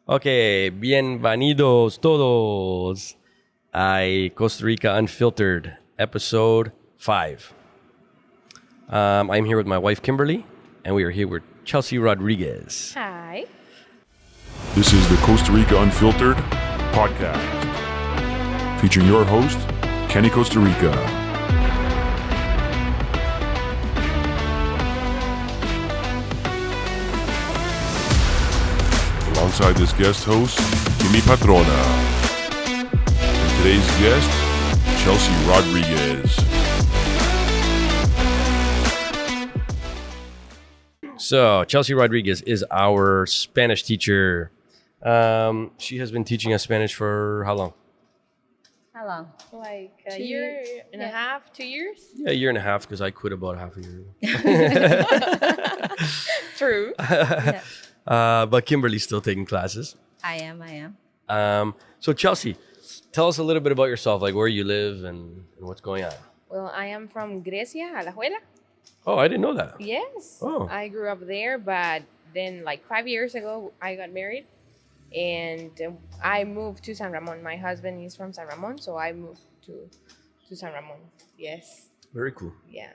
Okay, bienvenidos todos a Costa Rica Unfiltered, episode 5. I'm here with my wife, Kimberly, and we are here with Chelsea Rodriguez. Hi. This is the Costa Rica Unfiltered podcast, featuring your host, Kenny Costa Rica. Alongside this guest host, Kimmy Patrona. And today's guest, Chelsea Rodriguez. So, Chelsea Rodriguez is our Spanish teacher. She has been teaching us Spanish for how long? How long? Like a 2 year years? and a half, 2 years? Yeah, a year and a half because I quit about half a year ago. True. Yeah. But Kimberly's still taking classes. I am. So Chelsea, tell us a little bit about yourself, like where you live and what's going on. Well, I am from Grecia, Alejuela. Oh, I didn't know that. Yes. Oh. I grew up there, but then like 5 years ago, I got married. And I moved to San Ramon. My husband is from San Ramon, so I moved to San Ramon. Yes. Very cool. Yeah.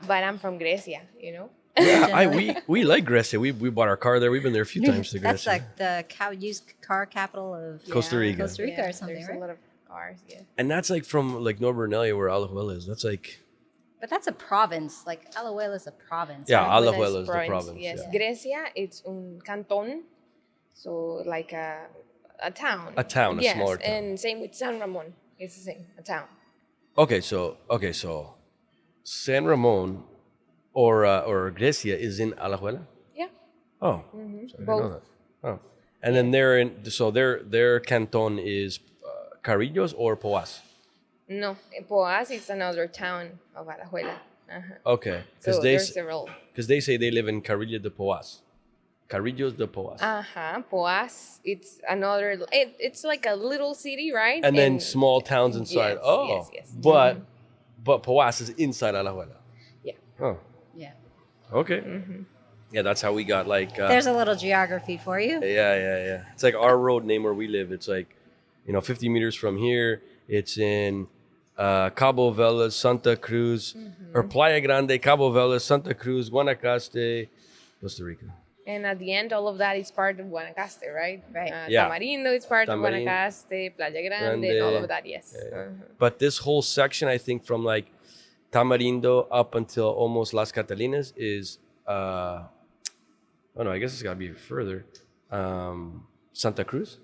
But I'm from Grecia, you know? Yeah, we like Grecia. We bought our car there. We've been there a few times to That's Grecia. like the used car capital of Costa Rica. Costa Rica Yeah, or something, there's right? a lot of cars, yeah. And that's like from like Norbernelia where Alejuela is. That's like, But that's a province. Like Alejuela is a province. yeah, right? Alejuela is the province. Yes, Yeah. Grecia, it's un canton, so like a town. A town, a yes, smaller town. and same with San Ramon. It's the same, a town. Okay, so San Ramon or Grecia is in Alajuela? Yeah. Oh, so I didn't know Both. that. Oh, and then they're in. So their canton is Carrillos or Poas. No, Poas is another town of Alejuela. Okay, So there's several. because they say they live in Carrillo de Poas. Carrillos de Poas. Poas, it's another. It's like a little city, right? And then small towns inside. Yes, yes. But Poas is inside Alajuela. Yeah. Oh, Yeah. okay. Yeah, that's how we got like. There's a little geography for you. Yeah. It's like our road name where we live. It's like, 50 meters from here. It's in Cabo Velas, Santa Cruz, or Playa Grande, Cabo Velas, Santa Cruz, Guanacaste, Costa Rica. And at the end, all of that is part of Guanacaste, right? Right. Yeah. Tamarindo is part of Tamarindo, Guanacaste, Playa Grande, and all of that, yes. But this whole section, I think, from like Tamarindo up until almost Las Catalinas is, I guess it's got to be further. Santa Cruz?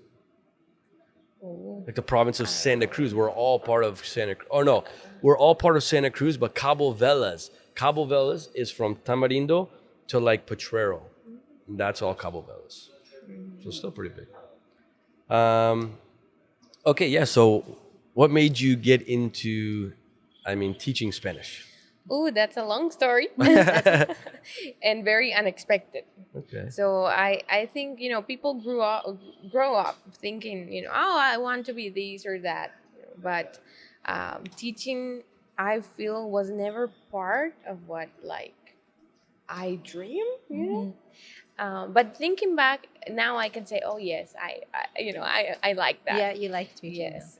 Oh. Like the province of Santa Cruz. We're all part of Santa Cruz. Oh, no. We're all part of Santa Cruz, but Cabo Velas. Cabo Velas is from Tamarindo to like Potrero. And that's all Cabo Velas. So it's still pretty big. Okay, yeah. So what made you get into, teaching Spanish? Ooh, that's a long story. And very unexpected. Okay. So I think, people grow up thinking, oh, I want to be this or that. But teaching, I feel, was never part of what, like, I dream, you know? But thinking back, now I can say, oh, yes, I like that. Yeah, you like to be. Yes.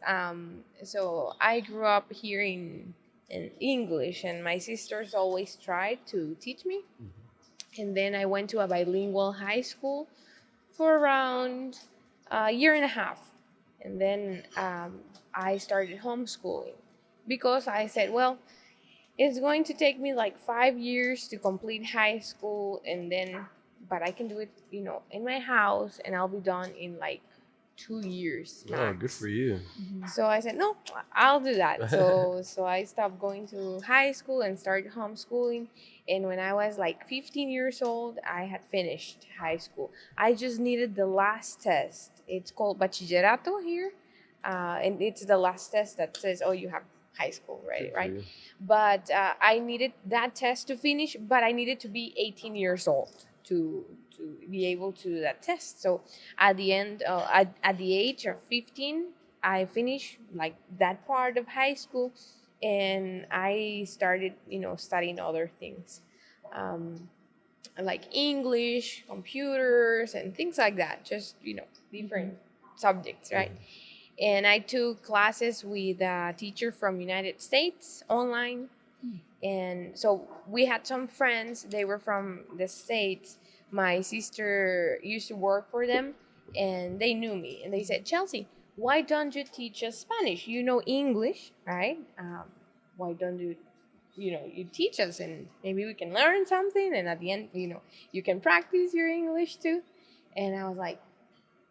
So I grew up hearing in English, and my sisters always tried to teach me. And then I went to a bilingual high school for around a year and a half. And then I started homeschooling because I said, well, it's going to take me like 5 years to complete high school, but I can do it, in my house, and I'll be done in like 2 years max. Oh, good for you. So I said, no, I'll do that. So I stopped going to high school and started homeschooling. And when I was like 15 years old, I had finished high school. I just needed the last test. It's called bachillerato here. And it's the last test that says, oh, you have high school, right? you. But I needed that test to finish, but I needed to be 18 years old to be able to do that test. So at the end, at the age of 15, I finished like that part of high school, and I started, studying other things. like English, computers, and things like that. Just, different subjects, right? And I took classes with a teacher from United States online. And so we had some friends, they were from the States. My sister used to work for them, and they knew me. And they said, Chelsea, why don't you teach us Spanish? You know English, right? Why don't you teach us, and maybe we can learn something. And at the end, you can practice your English too. And I was like,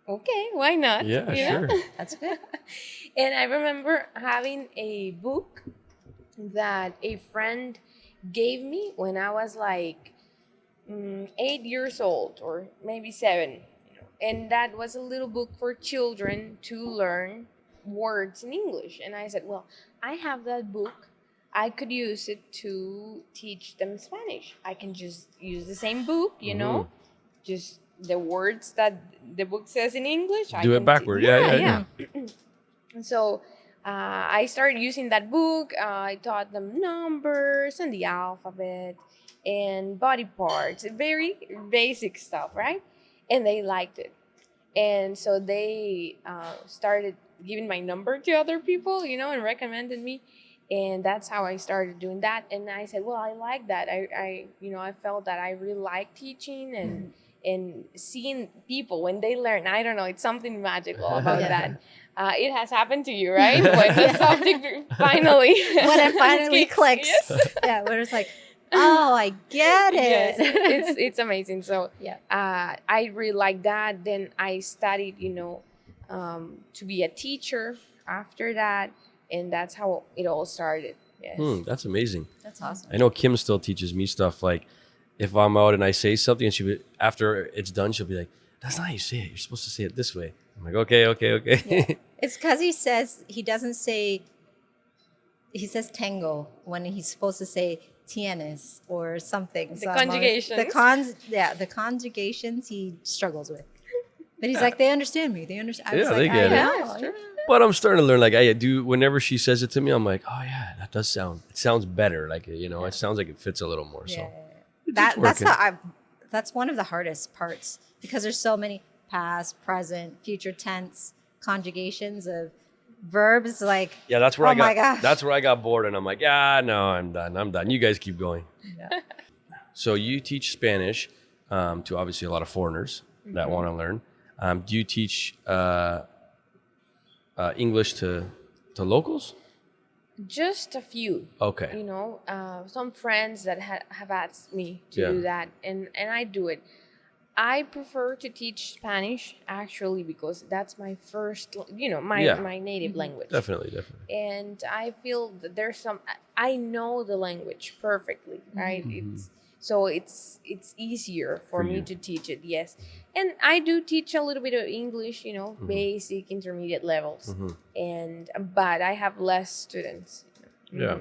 okay, why not? Yeah, sure. That's good. And I remember having a book that a friend gave me when I was like 8 years old, or maybe 7. And that was a little book for children to learn words in English. And I said, well, I have that book. I could use it to teach them Spanish. I can just use the same book, just the words that the book says in English. Do it backward. Yeah. And so I started using that book. I taught them numbers and the alphabet and body parts, very basic stuff, right? And they liked it. And so they started giving my number to other people, and recommended me. And that's how I started doing that. And I said, well, I like that. I felt that I really like teaching and seeing people when they learn. I don't know, it's something magical about that. It has happened to you, right? When the subject finally When it finally clicks. Yes. Yeah, where it's like, oh, I get it. Yes, it's amazing. So Yeah. I really like that. Then I studied, to be a teacher after that. And that's how it all started. Yes. That's amazing. That's awesome. I know Kim still teaches me stuff. Like if I'm out and I say something, and after it's done, she'll be like, "That's not how you say it. You're supposed to say it this way." I'm like, "Okay." Yeah. It's because he doesn't say, he says tango when he's supposed to say tienes or something. The conjugations. The conjugations he struggles with. But he's like, they understand me. They understand. I was Yeah, like, they get it. I know. But I'm starting to learn. Like I do. Whenever she says it to me, I'm like, "Oh yeah, that does sound. It sounds better. Like it sounds like it fits a little more." So That's one of the hardest parts because there's so many past, present, future tense conjugations of verbs. Like that's where my gosh. That's where I got bored, and I'm like, no, I'm done. You guys keep going. Yeah. So you teach Spanish to obviously a lot of foreigners that want to learn. Do you teach English to locals? Just a few. Okay. Some friends that have asked me to do that, and I do it. I prefer to teach Spanish actually because that's my first, my native language. Definitely. And I feel that I know the language perfectly, right? It's easier for me to teach it, yes. And I do teach a little bit of English, basic, intermediate levels. But I have less students. Yeah.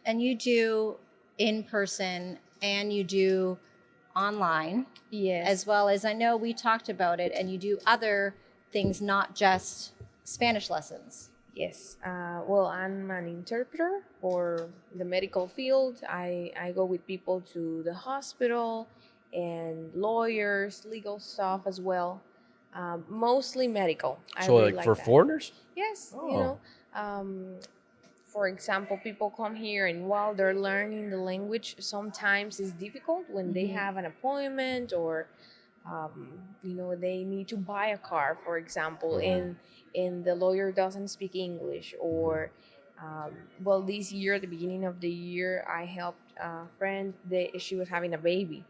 And you do in person and you do online. Yes. As well as, I know we talked about it, and you do other things, not just Spanish lessons. Yes. Well, I'm an interpreter for the medical field. I go with people to the hospital and lawyers, legal stuff as well. Mostly medical. So really like for that. foreigners? Yes. Oh. For example, people come here and while they're learning the language, sometimes it's difficult when they have an appointment or, they need to buy a car, for example, and the lawyer doesn't speak English. Or, this year, at the beginning of the year, I helped a friend. She was having a baby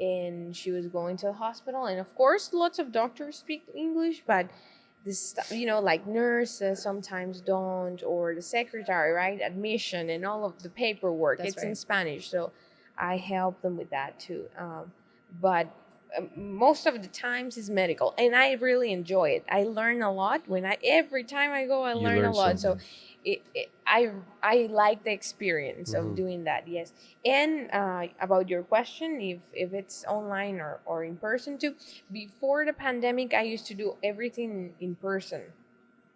and she was going to the hospital. And of course, lots of doctors speak English, but this, like nurses sometimes don't, or the secretary, right? Admission and all of the paperwork, it's in Spanish. So I help them with that too. But most of the times it's medical, and I really enjoy it. I learn a lot every time I go. I learn a lot. Something. So I like the experience of doing that. Yes. And about your question, if it's online or in person too, before the pandemic, I used to do everything in person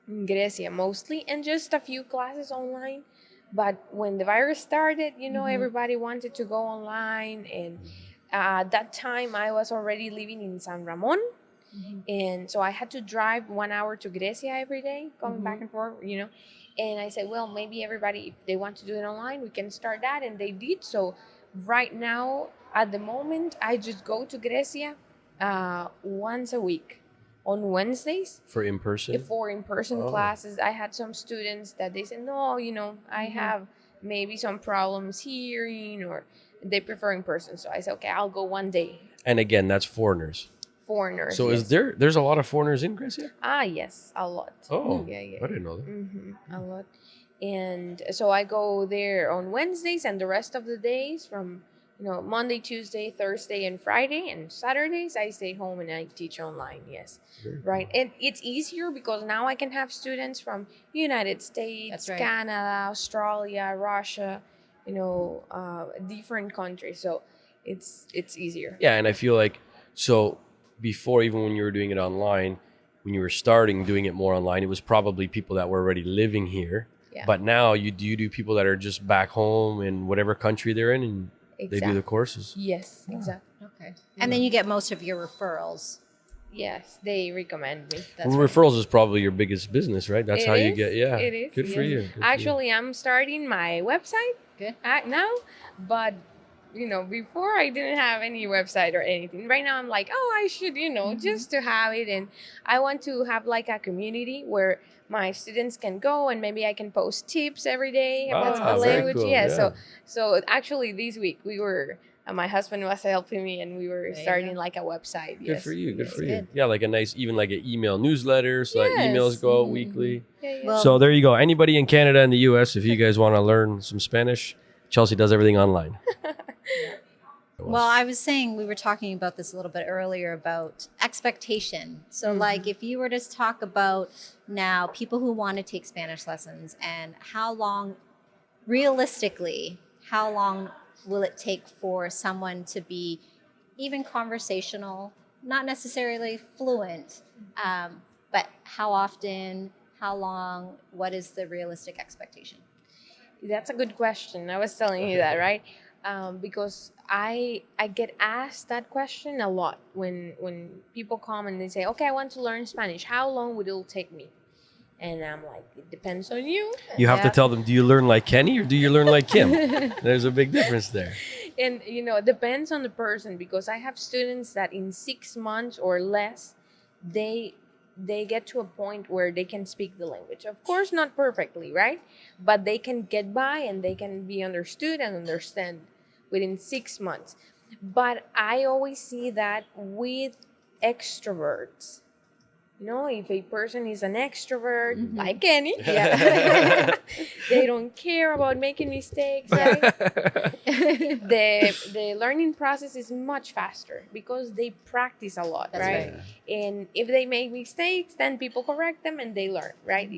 in Grecia mostly, and just a few classes online. But when the virus started, everybody wanted to go online, and At that time, I was already living in San Ramon. And so I had to drive 1 hour to Grecia every day, going back and forth, And I said, well, maybe everybody, if they want to do it online, we can start that. And they did. So right now, at the moment, I just go to Grecia once a week on Wednesdays. For in-person? For in-person classes. I had some students that they said, no, I have maybe some problems hearing, or they prefer in person. So I said, okay, I'll go one day. And again, that's foreigners. Foreigners. So yes. there's a lot of foreigners in Grecia? Yes, a lot. Oh, yeah. I didn't know that. A lot. And so I go there on Wednesdays, and the rest of the days from Monday, Tuesday, Thursday, and Friday, and Saturdays I stay home and I teach online. Yes, right. And it's easier because now I can have students from United States, Canada, Australia, Russia, different countries. So it's easier. Yeah, and I feel like so. Before, even when you were doing it online, when you were starting doing it more online, it was probably people that were already living here. Yeah. But now you do people that are just back home in whatever country they're in, and they do the courses. Yes, exactly. Okay. And then you get most of your referrals. Yes, they recommend me. Referrals is probably your biggest business, right? That's how you get. Yeah, it is. Good for you. Good Actually, I'm starting my website. Good. Now, but before I didn't have any website or anything. Right now I'm like, I should, just to have it. And I want to have like a community where my students can go and maybe I can post tips every day about the language. Cool. Yeah. So actually this week we were, my husband was helping me and we were starting like a website. Good for you. Good for you. Yeah, like a nice, even like an email newsletter. So that emails go out weekly. Yeah. Well, So there you go. Anybody in Canada and the US, if you guys want to learn some Spanish, Chelsea does everything online. Well, I was saying, we were talking about this a little bit earlier about expectation. So like if you were to talk about now people who want to take Spanish lessons and how long will it take for someone to be even conversational, not necessarily fluent, but how often, how long, what is the realistic expectation? That's a good question. I was telling you that, right? Because I get asked that question a lot when people come and they say, okay, I want to learn Spanish. How long would it take me? And I'm like, it depends on you. You have to tell them, do you learn like Kenny or do you learn like Kim? There's a big difference there. And, it depends on the person, because I have students that in 6 months or less, they get to a point where they can speak the language. Of course, not perfectly, right? But they can get by and they can be understood and understand within 6 months. But I always see that with extroverts. If a person is an extrovert, like Kenny, they don't care about making mistakes, right? The learning process is much faster because they practice a lot, right? And if they make mistakes, then people correct them and they learn, right?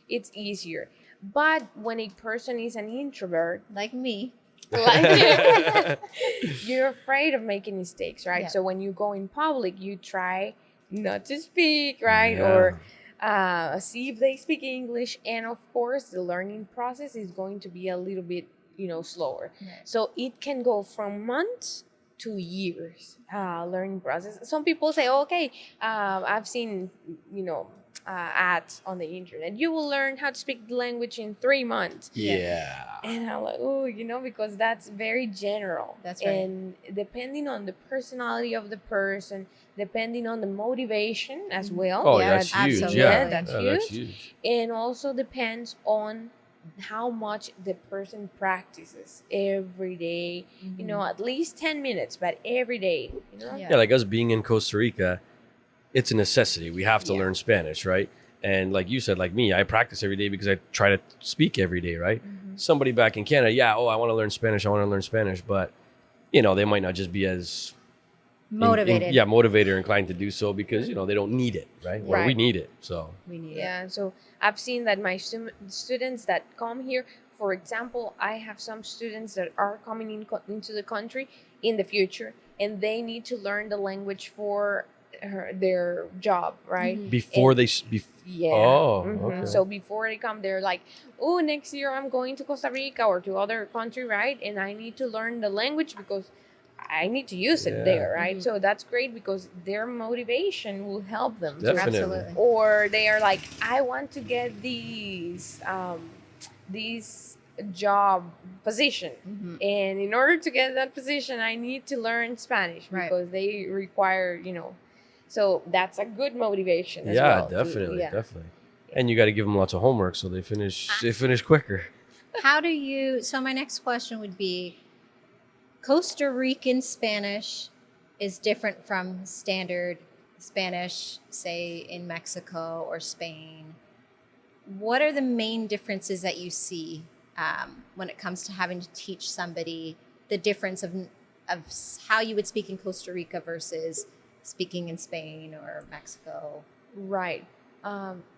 It's easier. But when a person is an introvert, Like me. you're afraid of making mistakes, right? Yeah. So when you go in public, you try not to speak, right? Yeah. Or see if they speak English. And of course, the learning process is going to be a little bit, slower. Right. So it can go from months to years, learning process. Some people say, okay, I've seen, ads on the internet. You will learn how to speak the language in 3 months. Yeah. And I'm like, because that's very general. That's right. And depending on the personality of the person, depending on the motivation as well. Oh, Yeah, that's huge. absolutely. Yeah, that's That's huge. huge. And also depends on how much the person practices every day. At least 10 minutes, but every day. Yeah. Yeah, like us being in Costa Rica, it's a necessity. We have to learn Spanish, right? And like you said, like me, I practice every day because I try to speak every day, right? Somebody back in Canada, I want to learn Spanish, but they might not just be as Motivated. motivated or inclined to do so because they don't need it, right? Or we Right. need it. So We need it. Yeah, so I've seen that my students that come here, for example, I have some students that are coming into the country in the future, and they need to learn the language for their job, right? before And- they Yeah. Oh, Mhm. okay. So before they come, they're like, oh, next year I'm going to Costa Rica or to other country, right? And I need to learn the language because I need to use it there, right? So that's great because their motivation will help them. Definitely. Absolutely. Or they are like, I want to get these job position, and in order to get that position, I need to learn Spanish Right. because they require, So that's a good motivation as Yeah, well. definitely, Yeah. definitely. And you got to give them lots of homework so they finish quicker. How do you? So my next question would be: Costa Rican Spanish is different from standard Spanish, say in Mexico or Spain. What are the main differences that you see when it comes to having to teach somebody the difference of how you would speak in Costa Rica versus speaking in Spain or Mexico? Right.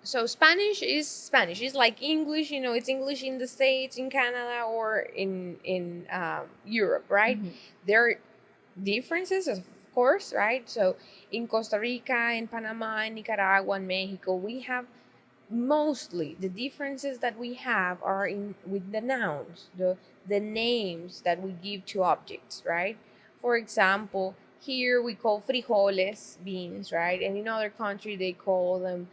So Spanish is Spanish. It's like English. It's English in the States, in Canada, or in Europe, right? There are differences, of course, right? So in Costa Rica, in Panama, in Nicaragua, and Mexico, we have mostly the differences that we have are in with the nouns, the names that we give to objects, right? For example, here we call frijoles beans, right? And in other country they call them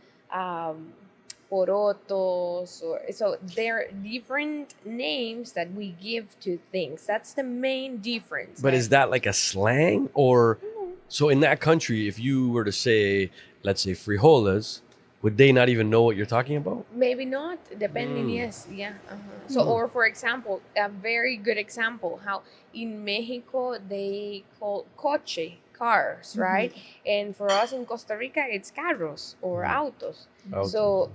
porotos, or so they're different names that we give to things. That's the main difference. But is that like a slang or so in that country if you were to say, let's say frijoles, would they not even know what you're talking about? Maybe not, depending. Yes, yeah. So, or for example, a very good example, how in Mexico they call coche cars, right? And for us in Costa Rica, it's carros or autos. Autos. So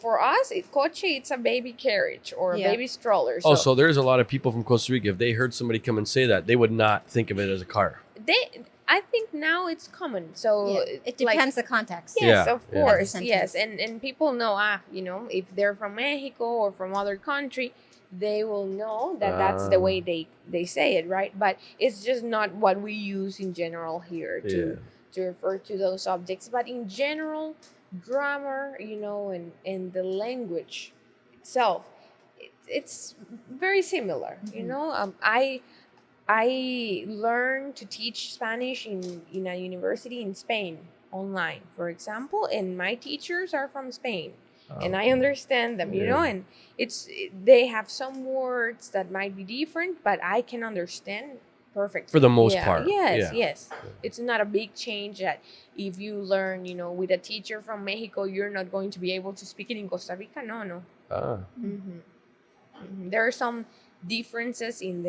for us, coche, it's a baby carriage or a baby stroller. Oh, so there's a lot of people from Costa Rica. If they heard somebody come and say that, they would not think of it as a car. I think now it's common. So it depends the context. Yes, Yeah, of yeah. course. The Yes, and people know, if they're from Mexico or from other country, they will know that that's the way they say it, right? But it's just not what we use in general here to refer to those objects. But in general, grammar, and the language itself, it's very similar. I learned to teach Spanish in a university in Spain online, for example, and my teachers are from Spain, and I understand them, and they have some words that might be different, but I can understand perfectly. For the most part. Yes, Yeah. yes. It's not a big change that if you learn, with a teacher from Mexico, you're not going to be able to speak it in Costa Rica. No. There are some differences in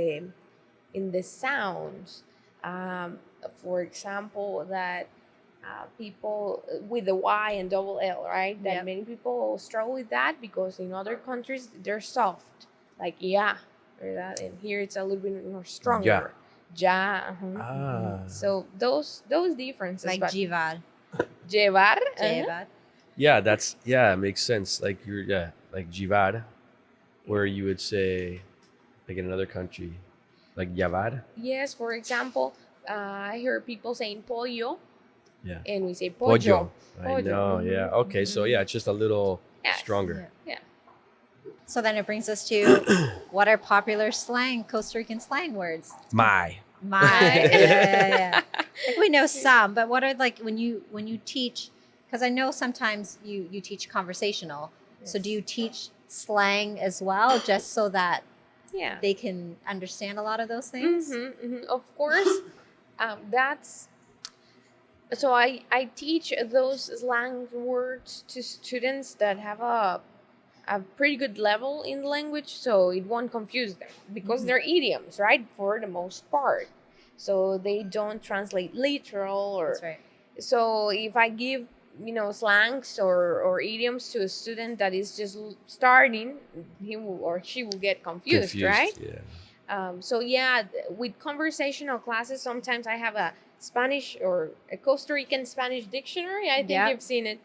the sounds. For example, that people with the Y and double L, right? That many people struggle with that because in other countries they're soft, like or that, and here it's a little bit more stronger. So those differences, Like llevar. Llevar. Llevar. Yeah, it makes sense. Like like jivar, where you would say, like in another country, like llevar. Yes, for example, I heard people saying pollo. Yeah. And we say pollo. I know. Yeah. Okay. So it's just a little stronger. Yeah. So then it brings us to what are popular Costa Rican slang words? My. Yeah. Like we know some, but what are when you teach? Because I know sometimes you teach conversational. Yes. So do you teach slang as well, just so that they can understand a lot of those things? Of course, that's. So I teach those slang words to students that have a pretty good level in language, so it won't confuse them because they're idioms, right? For the most part, so they don't translate literal or. That's right. So if I give slangs or idioms to a student that is just starting, he will or she will get confused. Right? Yeah. With conversational classes, sometimes I have a Spanish or a Costa Rican Spanish dictionary. I think you've seen it.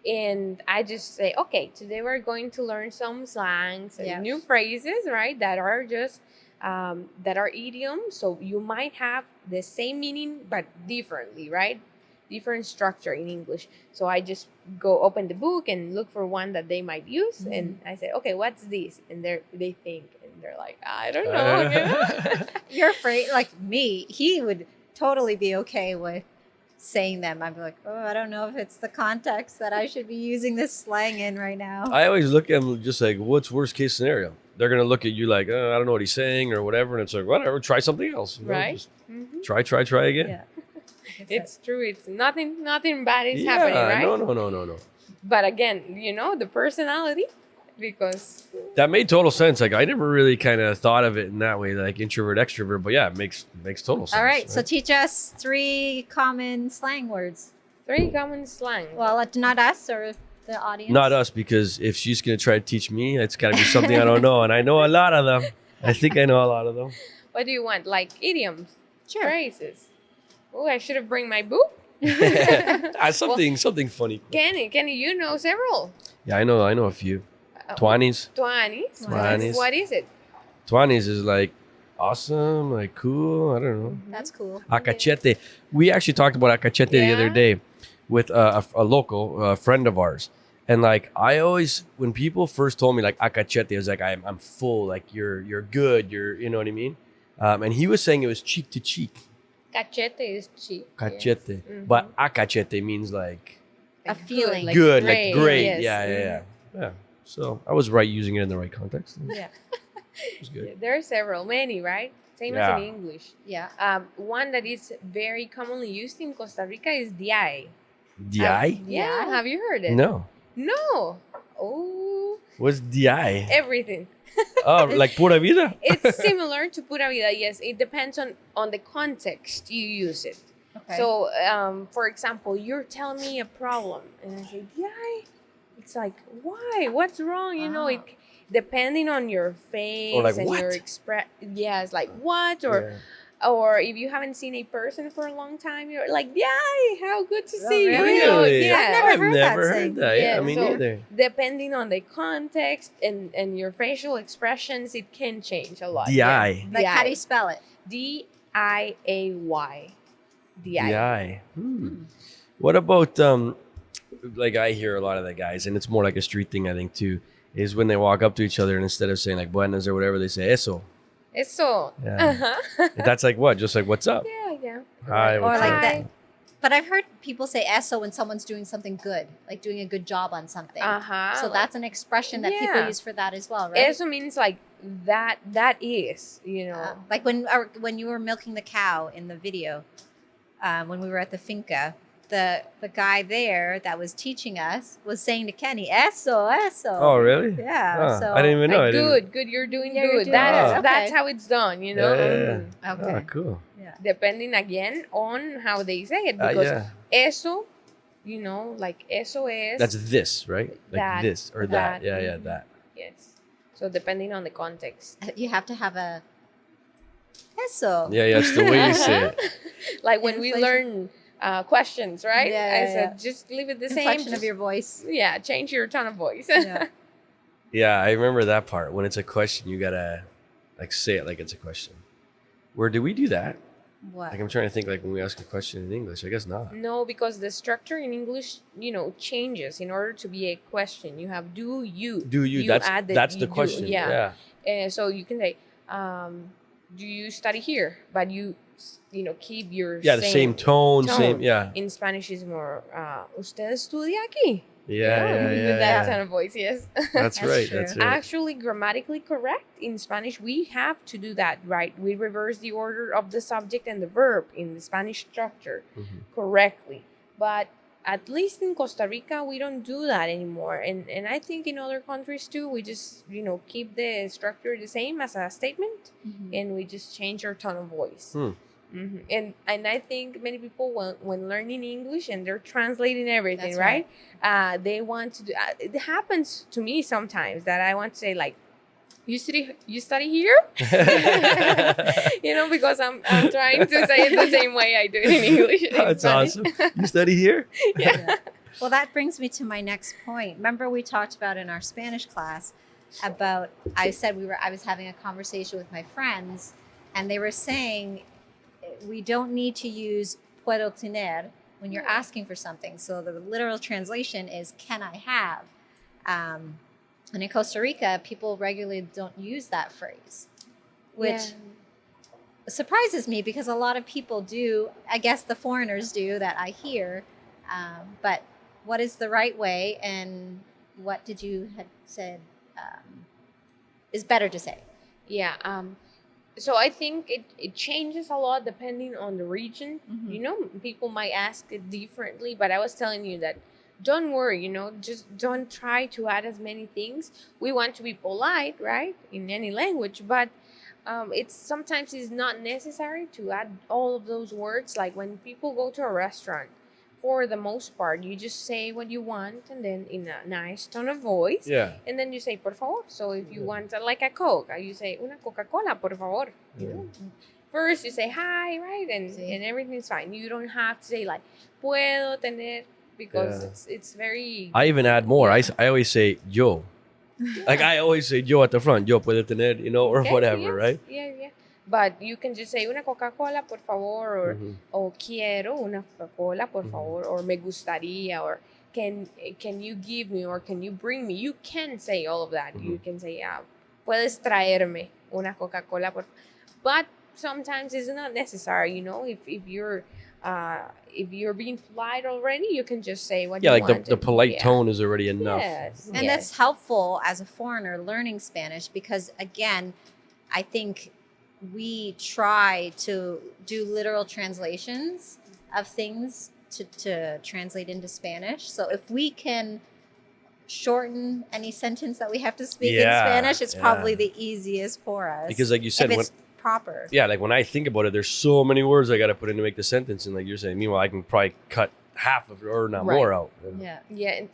And I just say, okay, today we're going to learn some slangs and new phrases, right? That are just, that are idioms. So you might have the same meaning, but differently, right? Different structure in English. So I just go open the book and look for one that they might use. And I say, okay, what's this? And they think, and they're like, I don't know. You know? You're afraid, like me, he would totally be okay with saying them. I'm like, oh, I don't know if it's the context that I should be using this slang in right now. I always look at them just like, what's worst case scenario? They're gonna look at you like, I don't know what he's saying or whatever, and it's like, whatever, try something else. You know, Right. just try again. Yeah. It's true. It's nothing bad is happening, right? No. But again, you know, the personality, because That made total sense. Like I never really kind of thought of it in that way, like introvert, extrovert. But yeah, it makes total sense. All right, so teach us 3 common slang words. 3 common slang. Well, not us or the audience. Not us, because if she's gonna try to teach me, it's gotta be something I don't know, and I know a lot of them. I think I know a lot of them. What do you want? Like idioms, Sure. phrases. Oh, I should have bring my book. Something funny. Kenny, you know several. Yeah, I know a few. Twanis. Twanis. What is it? Twanis is like awesome, like cool. I don't know. That's cool. Acachete. We actually talked about acachete the other Yeah. day with a local friend of ours. And like I always, when people first told me like acachete, I was like, I'm full. Like you're good. You know what I mean? And he was saying it was cheek to cheek. Cachete is cheek. Cachete. But acachete means like A feeling. good, like great. yes. Yeah. So I was right using it in the right context. Yeah. It was good. Yeah, there are several, many, right? Same Yeah. as in English. Yeah. One that is very commonly used in Costa Rica is DI. DI? Yeah, have you heard it? No. No. Oh, What's DI? everything. Oh, like pura vida? It's similar to pura vida, yes. It depends on the context you use it. Okay. So, for example, you're telling me a problem, and I say, DI. It's like, why? What's wrong? You know, Ah. it depending on your face Or like, and your what? express. Yeah, it's like, what? Or if you haven't seen a person for a long time, you're like, yeah, how good to see you. really? You know, Really? yeah. I've never heard that saying. Yeah, Yeah, I mean, so- neither. Depending on the context and your facial expressions, it can change a lot. DI. like, how do you spell it? DIAY. DI. DI. What about like I hear a lot of the guys, and it's more like a street thing, I think too, is when they walk up to each other and instead of saying like buenas or whatever, they say eso. Eso. Yeah. Uh-huh. That's like what? Just like what's up? Yeah. Hi, Or what's like up? that. But I've heard people say eso when someone's doing something good, like doing a good job on something. Uh-huh. So that's an expression that people Yeah. use for that as well, right? Eso means like that is, you know. Like when you were milking the cow in the video, when we were at the finca, the guy there that was teaching us was saying to Kenny, eso. Oh, really? Yeah. Huh. So I didn't even know. Like, I didn't. good, you're doing Yeah, you're good. doing That's good. that's Okay. how it's done, you know. Yeah. Okay. Oh, cool. Depending again on how they say it, because Yeah. eso, you know, like eso es. That's this, right? Like That, this or that. that. Yeah, Mhm. that. Yes. So depending on the context. You have to have a eso. Yeah, it's the way you say it. Like when we Inflation. learn questions, right? Yeah, I said yeah. just leave it the Inflection same. of your voice. Yeah, change your tone of voice. Yeah. Yeah, I remember that part. When it's a question, you gotta like say it like it's a question. Where do we do that? What? Like I'm trying to think like when we ask a question in English. I guess not. No, because the structure in English, you know, changes in order to be a question. You have do you. Do you? add That's you the question. Yeah. Yeah. And so you can say, do you study here? But you know, keep your Yeah, the same tone, same. Yeah. In Spanish is more, ¿usted estudia aquí? Yeah. With that tone of voice, yes. That's right. true. That's right. Actually, grammatically correct in Spanish, we have to do that, right? We reverse the order of the subject and the verb in the Spanish structure correctly. But at least in Costa Rica, we don't do that anymore. And I think in other countries too, we just, you know, keep the structure the same as a statement and we just change our tone of voice. And I think many people, when learning English and they're translating everything, That's right? They want to do. It happens to me sometimes that I want to say like, "You study here," you know, because I'm trying to say it the same way I do it in English. and in That's Spanish. awesome. You study here? Yeah. Well, that brings me to my next point. Remember we talked about in our Spanish class about I was having a conversation with my friends and they were saying we don't need to use puedo tener when you're asking for something. So the literal translation is can I have? And in Costa Rica, people regularly don't use that phrase, which surprises me because a lot of people do. I guess the foreigners do that I hear. But what is the right way, and what did you had said is better to say? Yeah. So I think it changes a lot depending on the region. You know, people might ask it differently, but I was telling you that don't worry, you know, just don't try to add as many things. We want to be polite, right, in any language, but it's sometimes it's not necessary to add all of those words. Like when people go to a restaurant, for the most part, you just say what you want, and then in a nice tone of voice, Yeah. and then you say por favor. So if you want like a Coke, you say una Coca-Cola por favor. You know, first you say hi, right, and everything's fine. You don't have to say like puedo tener, because it's very. I even add more. I always say yo. Like I always say yo at the front. Yo puede tener, you know, or Okay, whatever, yes, right? Yeah. But you can just say una Coca-Cola, por favor, or o quiero una Coca-Cola, por favor, or me gustaría, or can you give me, or can you bring me? You can say all of that. You can say, puedes traerme una Coca-Cola, por favor. But sometimes it's not necessary, you know. If you're being polite already, you can just say what you Yeah, like want. the polite tone is already enough. Yes, And that's helpful as a foreigner learning Spanish because, again, I think we try to do literal translations of things to translate into Spanish. So if we can shorten any sentence that we have to speak in Spanish, it's probably the easiest for us. Because like you said, if it's proper. Yeah, like when I think about it, there's so many words I got to put in to make the sentence. And like you're saying, meanwhile, I can probably cut half of it or not more out. Yeah, and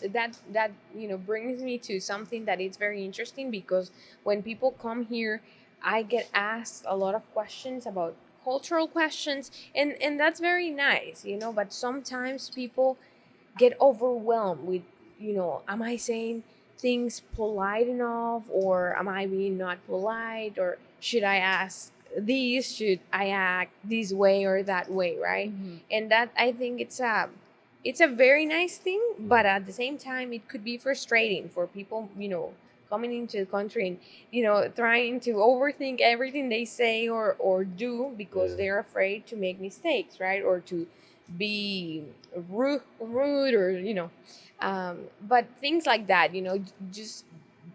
that you know brings me to something that is very interesting, because when people come here, I get asked a lot of questions about cultural questions, and that's very nice, you know, but sometimes people get overwhelmed with, you know, am I saying things polite enough, or am I being not polite, or should I ask this, should I act this way or that way, right? And that, I think it's a very nice thing, but at the same time it could be frustrating for people, you know, coming into the country and, you know, trying to overthink everything they say or do, because they're afraid to make mistakes, right? Or to be rude or, you know, but things like that, you know, just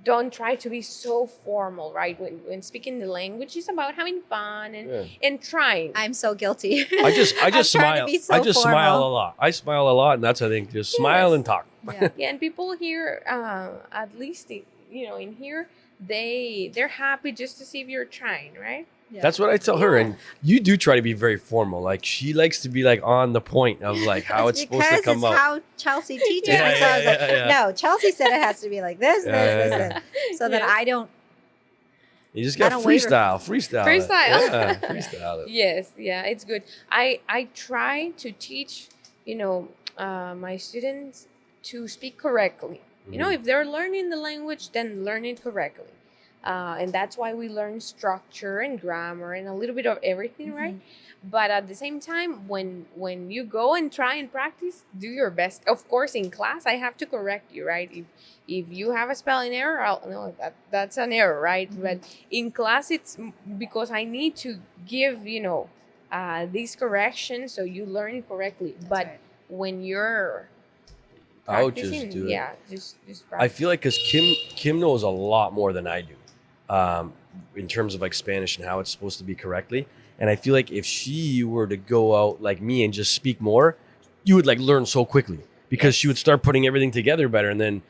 don't try to be so formal, right? When speaking the language, it's about having fun and trying. I'm so guilty. I just smile. So I just formal. smile a lot. I smile a lot, and that's, I think, just smile and talk. Yeah, and people here, at least you know, in here, they're happy just to see if you're trying, right? Yeah. That's what I tell her. And you do try to be very formal. Like she likes to be like on the point of like how it's supposed to come because out. how Chelsea teaches me. So I was like, no, Chelsea said it has to be like this, this. So that I don't. You just got freestyle it. Yeah, freestyle it. Yes, yeah, it's good. I try to teach, you know, my students to speak correctly. You know, if they're learning the language, then learn it correctly. And that's why we learn structure and grammar and a little bit of everything, right? But at the same time, when you go and try and practice, do your best. Of course, in class, I have to correct you, right? If you have a spelling error, I'll know that's an error, right? But in class, it's because I need to give, you know, these corrections so you learn it correctly. But when you're I'll just do it. Yeah, just practice. I feel like because Kim knows a lot more than I do, in terms of like Spanish and how it's supposed to be correctly. And I feel like if she were to go out like me and just speak more, you would like learn so quickly, because she would start putting everything together better. And then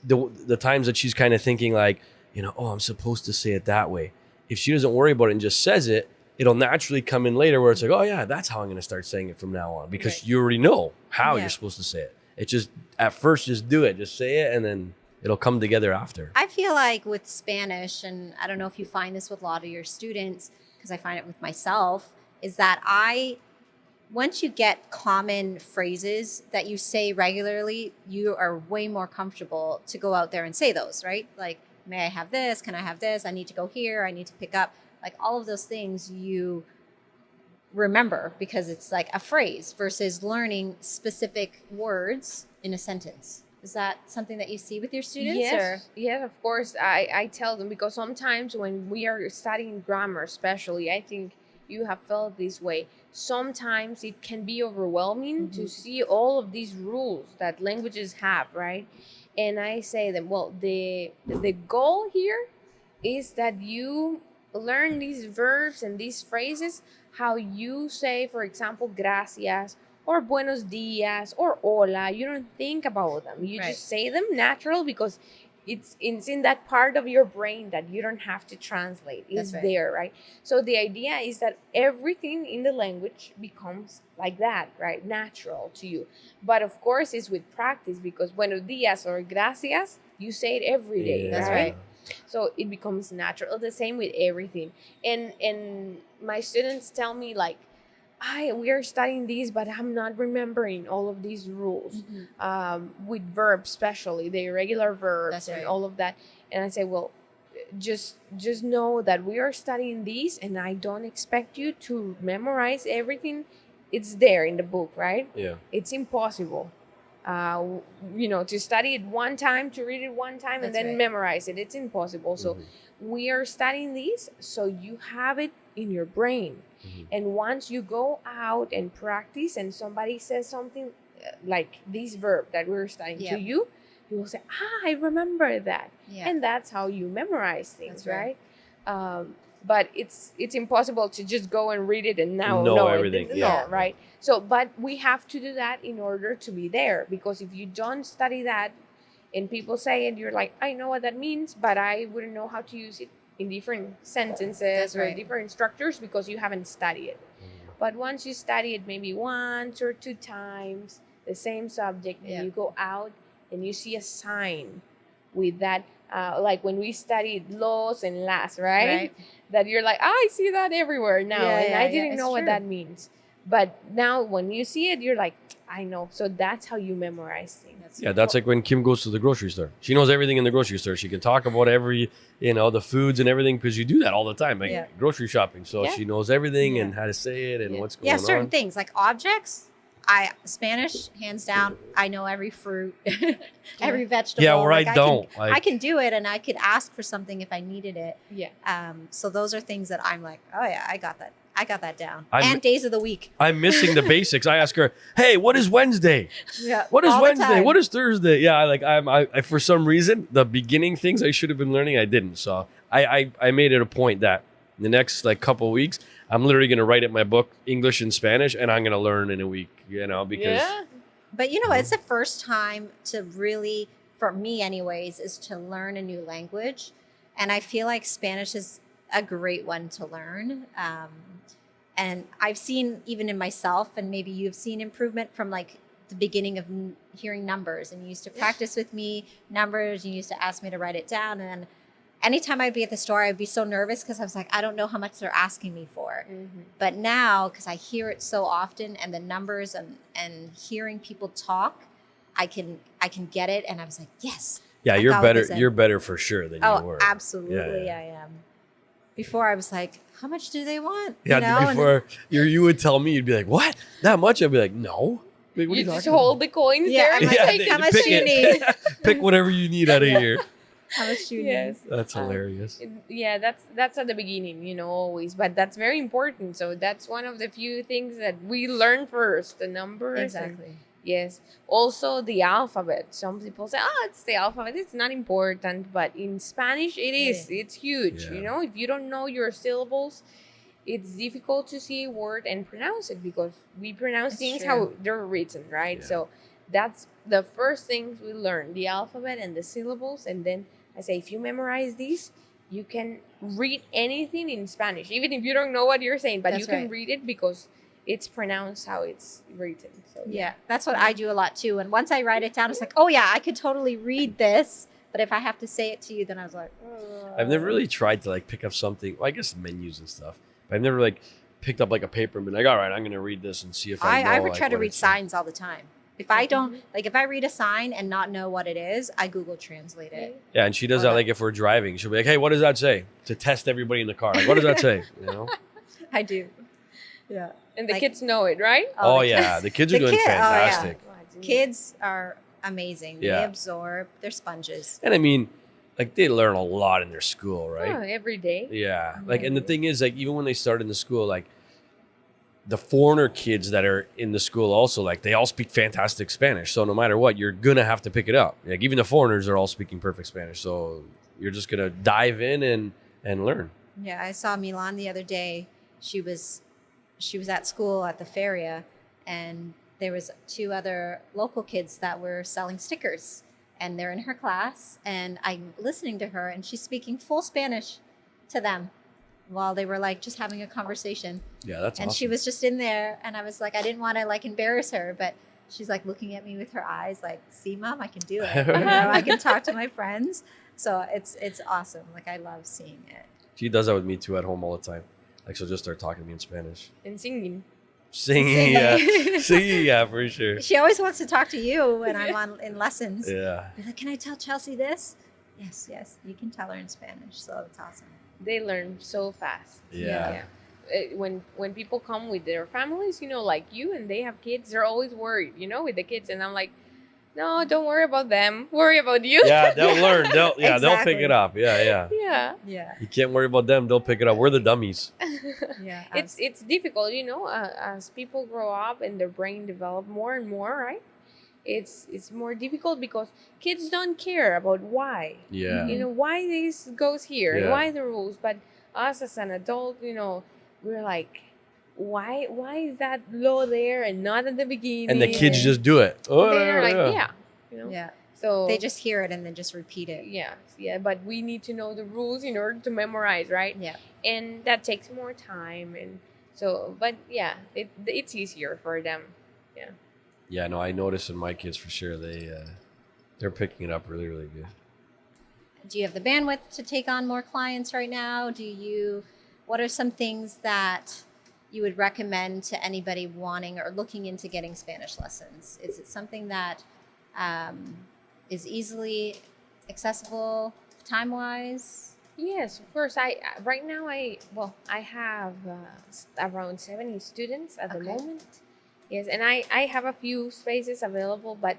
the times that she's kind of thinking like, you know, oh, I'm supposed to say it that way. If she doesn't worry about it and just says it, it'll naturally come in later where it's like, oh yeah, that's how I'm going to start saying it from now on, because you already know how you're supposed to say it. It's just at first, just do it, just say it, and then it'll come together after. I feel like with Spanish, and I don't know if you find this with a lot of your students, because I find it with myself, is that once you get common phrases that you say regularly, you are way more comfortable to go out there and say those, right? Like, may I have this? Can I have this? I need to go here. I need to pick up. Like all of those things you remember because it's like a phrase versus learning specific words in a sentence. Is that something that you see with your students? Yes, yes, of course. I tell them, because sometimes when we are studying grammar, especially, I think you have felt this way. Sometimes it can be overwhelming to see all of these rules that languages have, right? And I say them, well, the goal here is that you learn these verbs and these phrases, how you say, for example, gracias or buenos dias or hola. You don't think about them. You Right. just say them natural, because it's in that part of your brain that you don't have to translate. It's That's right. there, right? So the idea is that everything in the language becomes like that, right? Natural to you. But of course, it's with practice, because buenos dias or gracias, you say it every day, That's right? right. So it becomes natural. The same with everything. And my students tell me, like, we are studying this, but I'm not remembering all of these rules. With verbs, especially the irregular verbs. That's And right. all of that. And I say, well, just know that we are studying these, and I don't expect you to memorize everything. It's there in the book, right? Yeah. It's impossible. To study it one time, to read it one time, and That's then right. memorize it. It's impossible. So we are studying these so you have it in your brain. And once you go out and practice, and somebody says something like this verb that we're studying Yeah. to you, you will say, I remember that. Yeah. And that's how you memorize things, That's right. right? But it's impossible to just go and read it and now Know know everything, it. yeah. No, right? So, but we have to do that in order to be there, because if you don't study that and people say it, you're like, I know what that means, but I wouldn't know how to use it in different sentences That's or right. different structures, because you haven't studied it. But once you study it maybe once or two times, the same subject, Yeah. and you go out and you see a sign with that, like when we studied los and las, right? That you're like, I see that everywhere now, Yeah, and yeah, I yeah, didn't it's know what true. that means. But now when you see it, you're like, I know. So that's how you memorize things. Yeah, that's like when Kim goes to the grocery store. She knows everything in the grocery store. She can talk about the foods and everything, because you do that all the time, like Yeah. grocery shopping. So Yeah. she knows everything Yeah. and how to say it and Yeah. what's going Yeah, on. certain things like objects. Spanish, hands down. I know every fruit, every vegetable. Yeah, where I Like, don't, I can do it, and I could ask for something if I needed it. Yeah. So those are things that I'm like, oh yeah, I got that. I got that down. I'm- And days of the week. I'm missing the basics. I ask her, "Hey, what is Wednesday? Yeah. What is All the Wednesday? time. What is Thursday?" Yeah, I for some reason the beginning things I should have been learning I didn't. So I made it a point that the next couple of weeks I'm literally gonna write it my book English and Spanish, and I'm gonna learn in a week. Because Yeah. But it's the first time to really, for me anyways, is to learn a new language. And I feel like Spanish is a great one to learn. And I've seen, even in myself, and maybe you've seen improvement from like the beginning of hearing numbers. And you used to practice with me numbers. You used to ask me to write it down. And then anytime I'd be at the store, I'd be so nervous because I was like, I don't know how much they're asking me for. But now, because I hear it so often, and the numbers and hearing people talk, I can get it. And I was like, yes. yeah, I you're got what better. they said. You're better for sure than you Oh, were. absolutely, Yeah. I am. Before I was like, how much do they want? Yeah, And before you would tell me, you'd be like, "What? That much?" I'd be like, "No." Like, what are You you just talking hold the coins Yeah, there. I'm and like, take they- how much pick do you it. need? Pick whatever you need out of here. How much do you Yes. need? That's hilarious. Yeah, that's at the beginning, always. But that's very important. So that's one of the few things that we learn first, the numbers. and- Exactly. yes. Also the alphabet. Some people say, it's the alphabet. It's not important. But in Spanish, it is. It's huge. Yeah. If you don't know your syllables, it's difficult to see a word and pronounce it, because we pronounce It's things true. how they're written, right? Yeah. So that's the first things we learn, the alphabet and the syllables. And then I say, if you memorize these, you can read anything in Spanish, even if you don't know what you're saying, but That's you can right. read it because it's pronounced how it's written. So Yeah, that's what I do a lot too. And once I write it down, it's like, oh yeah, I could totally read this. But if I have to say it to you, then I was like, I've never really tried to pick up something. Well, I guess menus and stuff. But I've never picked up a paper and been like, all right, I'm gonna read this and see if I know. I would try to what read it's saying. signs all the time. If I don't, if I read a sign and not know what it is, I Google Translate it. Yeah, and she does Or that if we're driving. She'll be like, hey, what does that say? To test everybody in the car. Like, what does that say? I do. Yeah. and the kids know it, right? Oh, the yeah, kids- the kids are the doing kid- oh, yeah. fantastic. Kids are amazing. Yeah. They absorb. They're sponges. And I mean, like they learn a lot in their school, right? Oh, every day. Yeah. Like, and the thing is, like, even when they start in the school, like the foreigner kids that are in the school also, like they all speak fantastic Spanish. So no matter what, you're gonna have to pick it up. Like even the foreigners are all speaking perfect Spanish. So you're just gonna dive in and learn. Yeah, I saw Milan the other day. She was at school at the feria, and there was 2 other local kids that were selling stickers, and they're in her class, and I'm listening to her, and she's speaking full Spanish to them while they were like just having a conversation. Yeah, that's And awesome. she was just in there, and I was like, I didn't want to like embarrass her, but she's like looking at me with her eyes like, see, Mom, I can do it. I can talk to my friends. So it's awesome. Like I love seeing it. She does that with me too at home all the time. Like she'll just start talking to me in Spanish. And singing. Singing, yeah. Singing, yeah, for sure. She always wants to talk to you when I'm in lessons. Yeah. Be like, can I tell Chelsea this? Yes, you can tell her in Spanish. So it's awesome. They learn so fast. Yeah. When people come with their families, like you, and they have kids, they're always worried, with the kids, and I'm like, no, don't worry about them. Worry about you. Yeah, they'll learn. They'll pick Exactly. it up. Yeah. Yeah. Yeah. You can't worry about them. They'll pick it up. We're the dummies. Yeah. It's difficult, as people grow up and their brain develop more and more, right? It's more difficult because kids don't care about why. Yeah. Why this goes here, and Yeah. why the rules. But us as an adult, we're like, why is that law there and not at the beginning? And the kids just do it. Oh, they're like, yeah. Yeah. So They just hear it and then just repeat it. yeah. But we need to know the rules in order to memorize, right? Yeah. And that takes more time, and so. But yeah, it's easier for them. Yeah. Yeah, no, I notice in my kids for sure. They're picking it up really, really good. Do you have the bandwidth to take on more clients right now? What are some things that you would recommend to anybody wanting or looking into getting Spanish lessons? Is it something that is easily accessible time-wise? Yes, of course. Right now I have around 70 students at the Okay. moment. Yes, and I have a few spaces available, but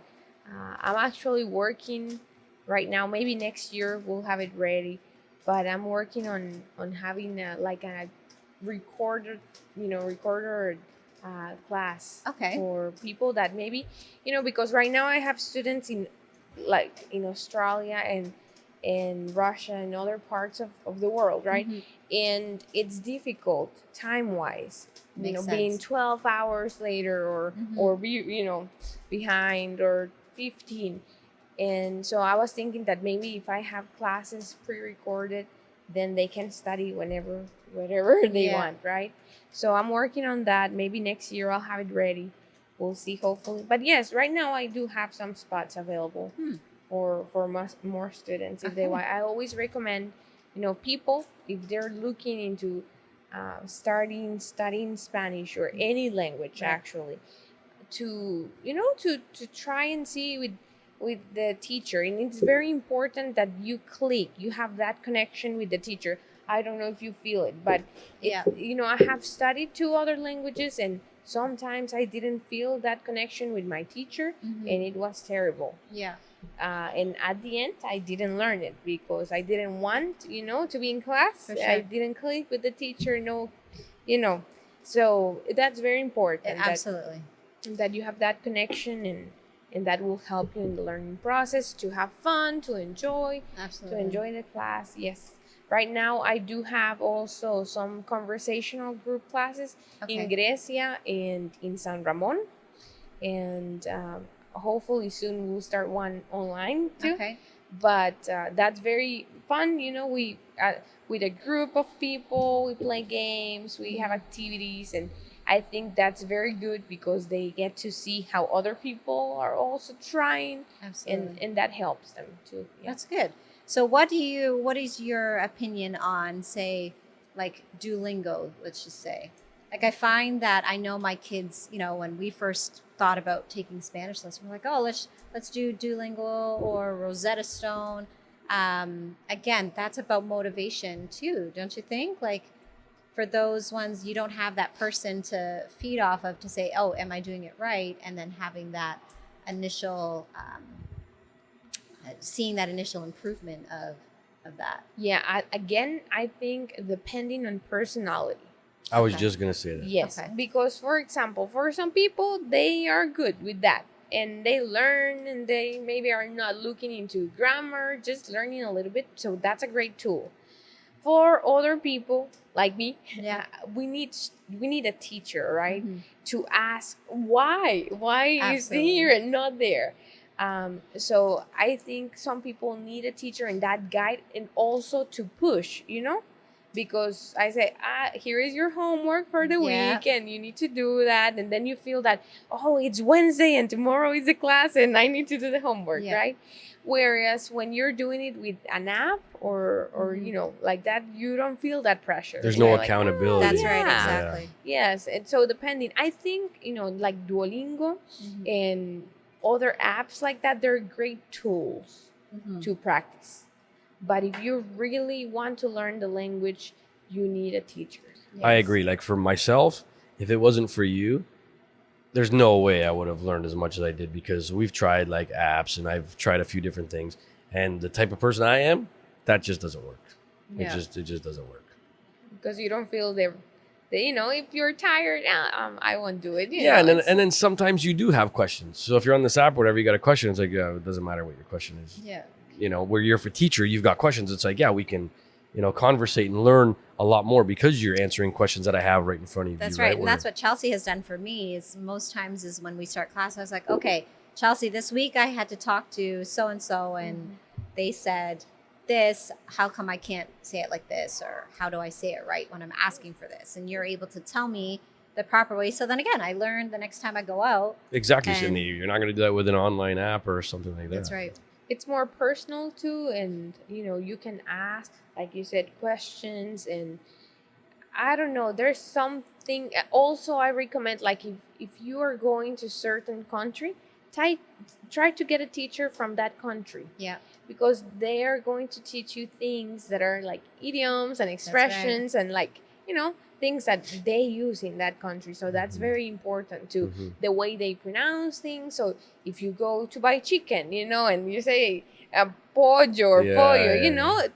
I'm actually working right now. Maybe next year we'll have it ready, but I'm working on having a recorder class Okay. for people that maybe because right now I have students in Australia and in Russia and other parts of the world, right? Mhm. And it's difficult time-wise, Makes being sense. 12 hours later or Mhm. or behind or 15. And so I was thinking that maybe if I have classes pre-recorded, then they can study whatever they Yeah. want, right? So I'm working on that. Maybe next year I'll have it ready. We'll see, hopefully. But yes, right now I do have some spots available for more students if they Okay. want. I always recommend, people, if they're looking into studying Spanish or any language, Right. actually, to try and see with the teacher. And it's very important that you have that connection with the teacher. I don't know if you feel it, but Yeah. I have studied 2 other languages, and sometimes I didn't feel that connection with my teacher, Mhm. and it was terrible. Yeah. And at the end, I didn't learn it because I didn't want, to be in class. For sure. I didn't click with the teacher. No, So that's very important Absolutely. that you have that connection, and that will help you in the learning process to have fun, to enjoy Absolutely. the class. Yes. Right now, I do have also some conversational group classes in Okay. Grecia and in San Ramon. And hopefully soon we'll start one online too. Okay. But that's very fun. We with a group of people, we play games, we have activities, and I think that's very good because they get to see how other people are also trying, Absolutely. and that helps them too. Yeah. That's good. So what is your opinion on, say, like Duolingo, let's just say? Like I find that I know my kids, when we first thought about taking Spanish lessons, we're like, oh, let's do Duolingo or Rosetta Stone. Again, that's about motivation too, don't you think? Like for those ones, you don't have that person to feed off of to say, oh, am I doing it right? And then having that initial seeing that initial improvement of that. Yeah, I think depending on personality. I was Okay. just gonna say that. Yes, Okay. because for example, for some people, they are good with that and they learn and they maybe are not looking into grammar, just learning a little bit. So that's a great tool. For other people like me, Yeah. we need a teacher, right? Mhm. To ask why is Absolutely. here and not there. So I think some people need a teacher and that guide, and also to push, because I say, here is your homework for the Yeah. week, and you need to do that, and then you feel that, oh, it's Wednesday and tomorrow is the class, and I need to do the homework, Yeah. right? Whereas when you're doing it with an app or Mhm. like that, you don't feel that pressure. There's You're no like, accountability. That's right, yeah. exactly. Yes, and so depending, I think like Duolingo Mhm. and other apps like that, they're great tools Mhm. to practice. But if you really want to learn the language, you need a teacher. I Yes. agree. Like for myself, if it wasn't for you, there's no way I would have learned as much as I did, because we've tried like apps and I've tried a few different things. And the type of person I am, that just doesn't work. Yeah. It just doesn't work. Because you don't feel if you're tired, I won't do it. Yeah, and it's- then sometimes you do have questions. So if you're on this app, whatever, you got a question, it's like, yeah, it doesn't matter what your question is. Yeah. Where you're for teacher, you've got questions. It's like, yeah, we can, conversate and learn a lot more because you're answering questions that I have right in front of you. That's right. And Where- that's what Chelsea has done for me is most times is when we start class, I was like, okay, Chelsea, this week I had to talk to so-and-so and they said this, how come I can't say it like this? Or how do I say it right when I'm asking for this? And you're able to tell me the proper way. So then again, I learned the next time I go out. Exactly. And- You're not going to do that with an online app or something like that. That's right. it's more personal too, and you can ask, like you said, questions, and I don't know, there's something also I recommend, like if you are going to certain country, try to get a teacher from that country, Yeah. because they are going to teach you things that are like idioms and expressions and like things that they use in that country. So that's very important too. Mhm. The way they pronounce things. So if you go to buy chicken, and you say pollo or Yeah, pollo, yeah.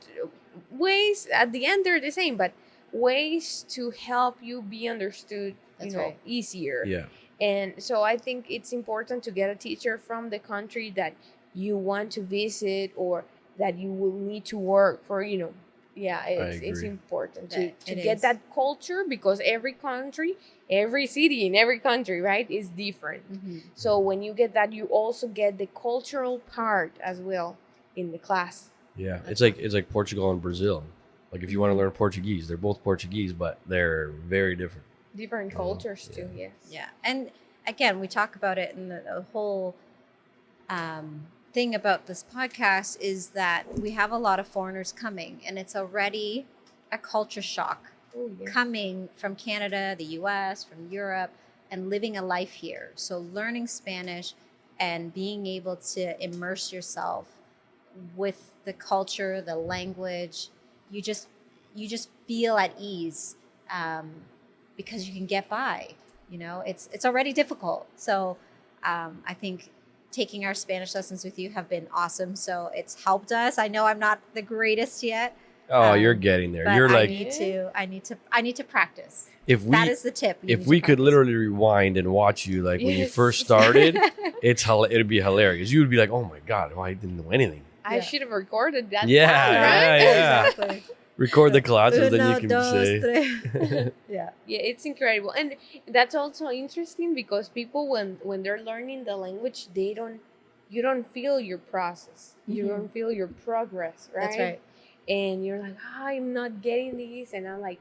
ways at the end they're the same, but ways to help you be understood, That's right. easier. Yeah. And so I think it's important to get a teacher from the country that you want to visit or that you will need to work for, it's agree. important That to it get is. that culture, because every country, every city in every country, right, is different. Mhm. So when you get that, you also get the cultural part as well in the class. Yeah. It's like Portugal and Brazil. Like if you want to learn Portuguese, they're both Portuguese, but they're very different. Different cultures too, yes. Yeah. And again, we talk about it in the whole thing about this podcast is that we have a lot of foreigners coming, and it's already a culture shock Oh, yeah. coming from Canada, the US, from Europe, and living a life here. So learning Spanish and being able to immerse yourself with the culture, the language, you just feel at ease because you can get by. It's already difficult. So I think taking our Spanish lessons with you have been awesome. So it's helped us. I know I'm not the greatest yet. Oh, you're getting there. But You're I like, need to practice. if we That is the tip. You if need we to could practice. literally rewind and watch you like when you Yes. first started, it'd be hilarious. You would be like, oh my god, I didn't know anything. I Yeah. should have recorded that. Yeah, down, right? yeah. Exactly. Record the classes, then Uno, you can dos, say. tres. Yeah. Yeah, it's incredible, and that's also interesting because people, when they're learning the language, you don't feel your process, you Mhm. don't feel your progress, right? That's right. And you're like, I'm not getting these, and I'm like,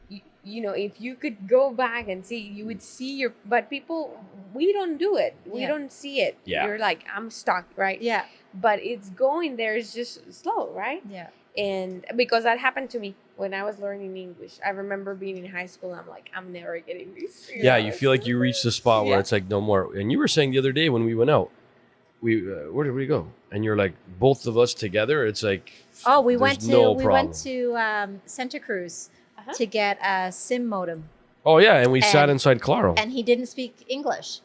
if you could go back and see, you would see but people, we don't do it, we Yeah. don't see it. Yeah. You're like, I'm stuck, right? Yeah. But it's going there, it's just slow, right? Yeah. And because that happened to me when I was learning English. I remember being in high school, I'm like, I'm never getting this. Yeah, you feel like you reached the spot where Yeah. it's like no more. And you were saying the other day when we went out, where did we go? And you're like, both of us together. It's like, Oh, we there's went to no we problem. went to Santa Cruz Uh-huh. to get a SIM modem, Oh yeah, and we sat And- inside Claro. and he didn't speak English,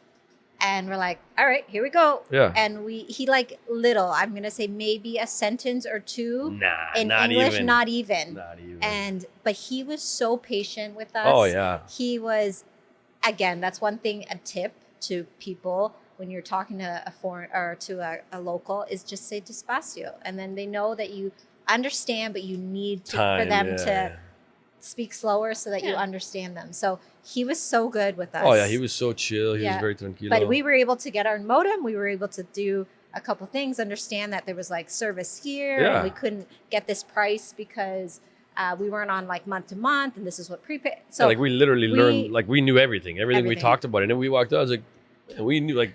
And we're like, all right, here we go. Yeah. And he like I'm going to say maybe a sentence or two Nah, in not English, even. not even. Not even. But he was so patient with us. Oh, yeah. He was, again, that's one thing, a tip to people when you're talking to a foreign or to a local is just say despacio. And then they know that you understand, but you need for them to speak slower so that you understand them. So he was so good with us. Oh yeah, he was so chill. He was very tranquilo. But we were able to get our modem. We were able to do a couple things, understand that there was like service here, and we couldn't get this price because we weren't on like month to month, and this is what prepaid. So like we literally learned, like we knew everything we talked about, and then we walked out. I was like, and we knew like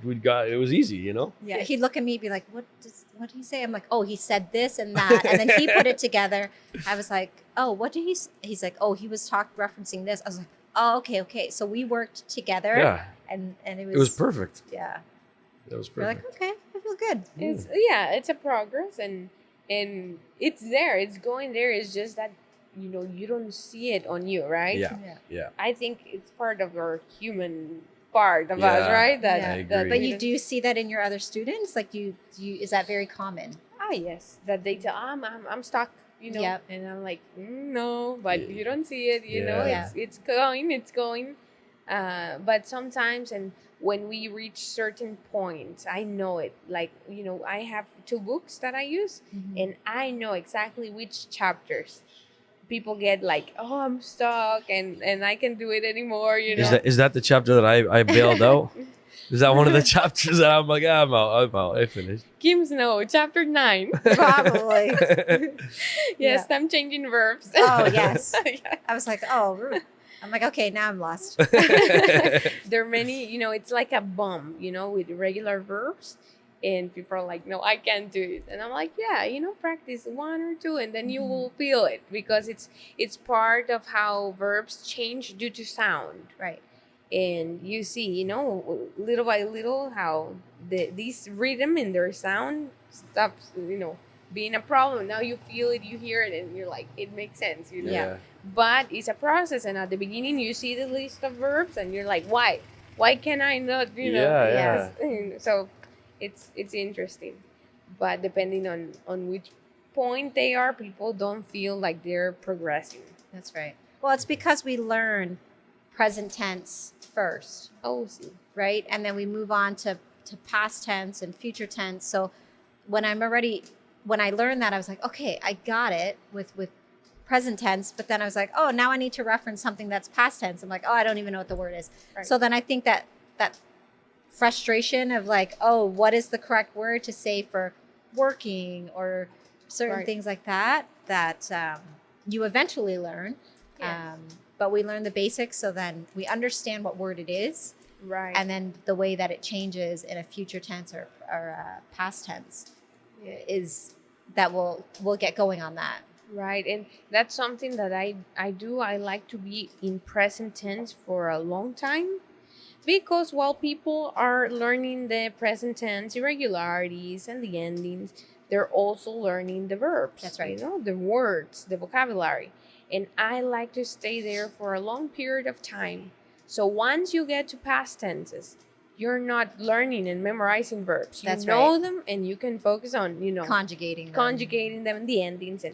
we got it was easy, you know. Yeah, he'd look at me, be like, what did he say? I'm like, oh, he said this and that, and then he put it together. I was like, oh, what did he? He's like, oh, he was referencing this. I was like, oh, okay. So we worked together. Yeah. And it was perfect. Yeah. That was perfect. We're like, okay, I feel good. It's a progress and it's there. It's going there. It's just that you don't see it on you, right? Yeah. I think it's part of our human part of us, right? But you do see that in your other students, like you is that very common? Yes, that they tell I'm stuck, and I'm like no, but you don't see it, it's going, but sometimes and when we reach certain points, I know it, like I have 2 books that I use, and I know exactly which chapters people get like, oh, I'm stuck and I can't do it anymore, Is that the chapter that I bailed out? Is that one of the chapters that I'm like, I'm out, I finished? Kim's no, chapter 9. Probably. Yes, I'm changing verbs. Oh, yes. I was like, oh, I'm like, okay, now I'm lost. There are many, it's like a bomb, with regular verbs. And people are like, no, I can't do it. And I'm like, yeah, practice 1 or 2 and then you will feel it, because it's part of how verbs change due to sound. Right. And you see, little by little how this rhythm in their sound stops, being a problem. Now you feel it, you hear it, and you're like, it makes sense, Yeah. But it's a process. And at the beginning, you see the list of verbs and you're like, why? Why can I not, Yeah. So it's interesting, but depending on which point they are, people don't feel like they're progressing. That's right. Well, it's because we learn present tense first. Oh, see. Right? And then we move on to past tense and future tense. So when I learned that, I was like, okay, I got it with present tense, but then I was like, oh, now I need to reference something that's past tense. I'm like, oh, I don't even know what the word is. Right. So then I think that frustration of like, oh, what is the correct word to say for working or certain things like that you eventually learn. But we learn the basics, so then we understand what word it is, right? And then the way that it changes in a future tense or past tense is that we'll get going on that. Right. And that's something that I do. I like to be in present tense for a long time, because while people are learning the present tense irregularities and the endings, they're also learning the verbs. That's right. The words, the vocabulary. And I like to stay there for a long period of time. So once you get to past tenses, you're not learning and memorizing verbs. You know them, and you can focus on, conjugating them and the endings.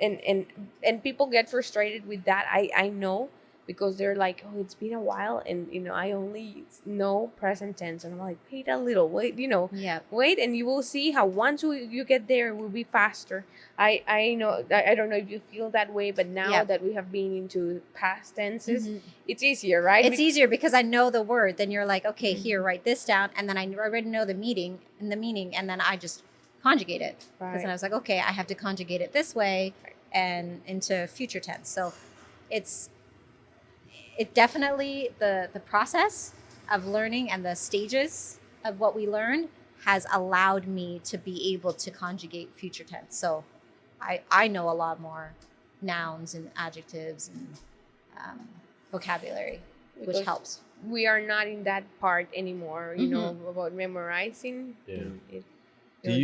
And people get frustrated with that. I know, because they're like, oh, it's been a while, and I only know present tense, and I'm like, wait a little, wait, wait, and you will see how once you get there, it will be faster. I know, I don't know if you feel that way, but now that we have been into past tenses, it's easier, right? It's easier because I know the word. Then you're like, okay, here, write this down, and then I already know the meaning, and then I just conjugate it. Because then I was like, okay, I have to conjugate it this way and into future tense. So it definitely, the process of learning and the stages of what we learned has allowed me to be able to conjugate future tense. So I know a lot more nouns and adjectives and vocabulary, which helps. We are not in that part anymore, about memorizing. Yeah.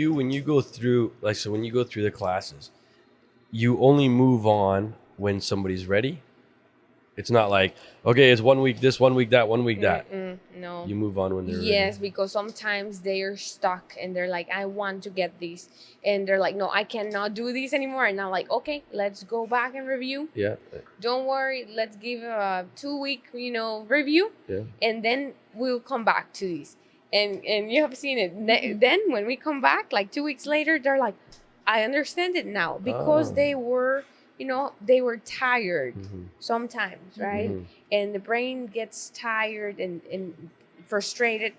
When you go through the classes, you only move on when somebody's ready? It's not like, okay, it's 1 week this, 1 week that, 1 week that. No. You move on when they're Yes, ready. because sometimes they are stuck and they're like, I want to get these. And they're like, no, I cannot do these anymore. And I'm like, okay, let's go back and review. Yeah. Don't worry, let's give a 2-week, review. Yeah. And then we'll come back to these. And you have seen it. Then when we come back, like 2 weeks later, they're like, I understand it now. Because they were, they were tired sometimes, right? And the brain gets tired and frustrated.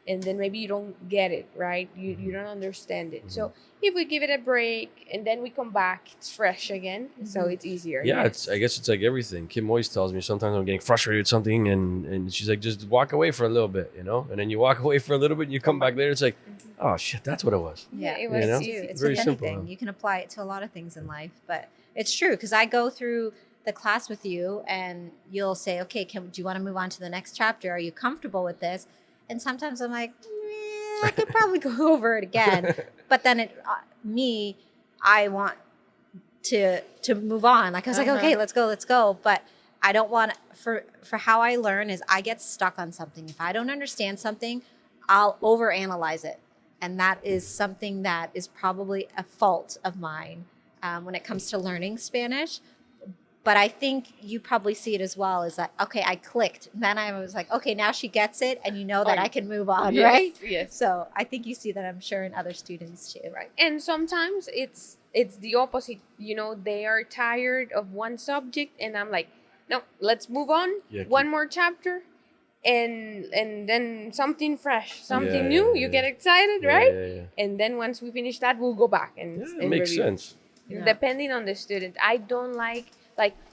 And then maybe you don't get it, right? You don't understand it. So if we give it a break and then we come back, it's fresh again. So it's easier. Yeah, yes. I guess it's like everything. Kim always tells me sometimes I'm getting frustrated with something, and she's like, just walk away for a little bit, And then you walk away for a little bit, and you come back later. It's like, oh shit, that's what it was. Yeah, it was know? easy. It's Very with simple, anything. huh? You can apply it to a lot of things in life, but it's true because I go through the class with you and you'll say, okay, do you want to move on to the next chapter? Are you comfortable with this? And sometimes I'm like, I could probably go over it again. But then I want to move on. Like I was like, okay, let's go. But I don't want, for how I learn is I get stuck on something. If I don't understand something, I'll overanalyze it. And that is something that is probably a fault of mine when it comes to learning Spanish. But I think you probably see it as well, is that, okay, I clicked. Then I was like, okay, now she gets it. And you know that I can move on, Yes, right? Yes. So I think you see that, I'm sure, in other students too. Right. And sometimes it's the opposite. They are tired of one subject and I'm like, no, let's move on. Yeah, one more chapter and then something fresh, something new. You get excited, right? Yeah. And then once we finish that, we'll go back and Yeah, it makes review. sense. Yeah. Depending on the student. I don't like,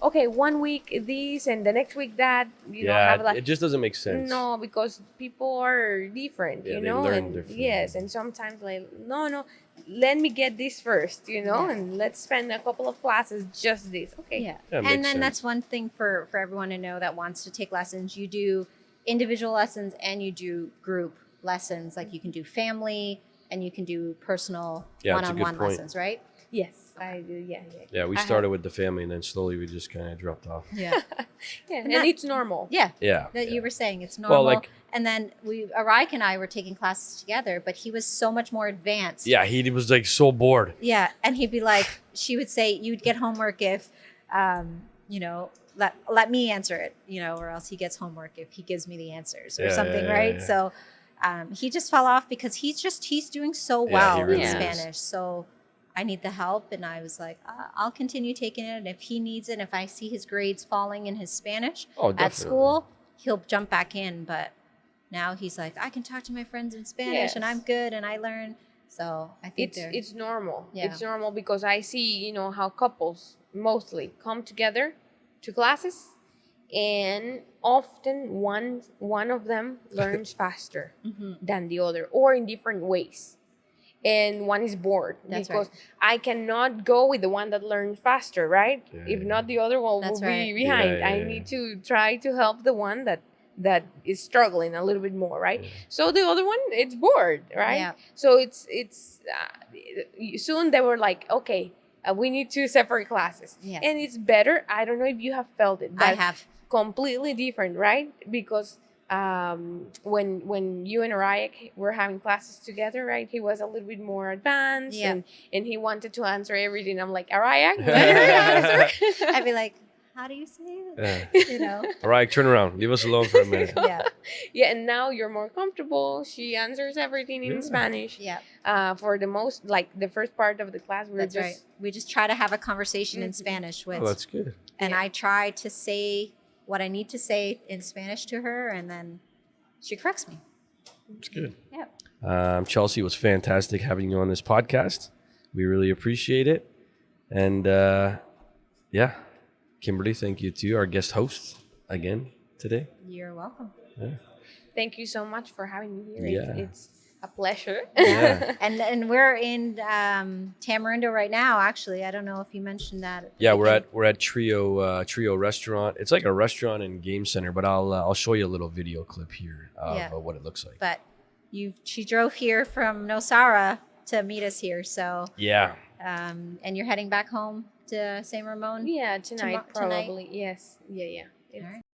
okay, 1 week this and the next week that, have It just doesn't make sense. no, because people are different, Yeah, they learn and differently. yes, and sometimes like, no, let me get this first, and let's spend a couple of classes just this. Okay. Yeah. Yeah, it And makes then sense. that's one thing for everyone to know that wants to take lessons. You do individual lessons and you do group lessons. Like you can do family and you can do personal Yeah, it's a good one-on-one point. lessons, right? Yes, I do. Yeah. Yeah, we I started with the family, and then slowly we just kind of dropped off. Yeah. Yeah, and that- it's normal. Yeah. Yeah. That yeah. you were saying it's normal. Well, like, and then Arik and I were taking classes together, but he was so much more advanced. yeah, he was like so bored. Yeah, and he'd be like, she would say, you'd get homework if, let me answer it, or else he gets homework if he gives me the answers or Yeah, something, yeah, right? yeah. So he just fell off because he's doing so Yeah, well he in really is. Spanish. So I need the help, and I was like, I'll continue taking it. And if he needs it, if I see his grades falling in his Spanish Oh, at definitely. school, he'll jump back in. But now he's like, I can talk to my friends in Spanish, and Yes. I'm good, and I learn. So I think It's normal. Yeah. It's normal because I see, how couples mostly come together to classes, and often one of them learns faster than the other, or in different ways. And one is bored That's because I cannot go with the one that learns faster, right? Yeah, If yeah. not, the other one That's will right. be behind. Yeah, yeah, I yeah. need to try to help the one that is struggling a little bit more, right? Yeah. So the other one, it's bored, right? Yeah. So it's soon they were like, okay, we need two separate classes, Yeah. and it's better. I don't know if you have felt it, but I have. completely different, right? Because when you and Ryak were having classes together, right? He was a little bit more advanced, Yeah. and he wanted to answer everything. I'm like, Ryak, let her answer. I'd be like, how do you say it? Yeah. All right, turn around. Leave us alone for a minute. Yeah. Yeah, and now you're more comfortable. She answers everything in Yeah. Spanish. Yeah. For the most, like the first part of the class, we That's were right. just We just try to have a conversation in Mhm. Spanish with, Oh, that's good. and Yeah. I try to say what I need to say in Spanish to her, and then she corrects me. That's good. Yeah. Chelsea, it was fantastic having you on this podcast. We really appreciate it. And yeah, Kimberly, thank you too, our guest host again today. You're welcome. thank you so much for having me here. Yeah. It's a pleasure. Yeah. And we're in Tamarindo right now. Actually, I don't know if you mentioned that. Yeah, we're at Trio Restaurant. It's like a restaurant and game center, but I'll show you a little video clip here of Yeah. what it looks like. But she drove here from Nosara to meet us here. So Yeah. and you're heading back home to San Ramon. Yeah, tonight Tonight? probably. Yes. Yeah. It's All right.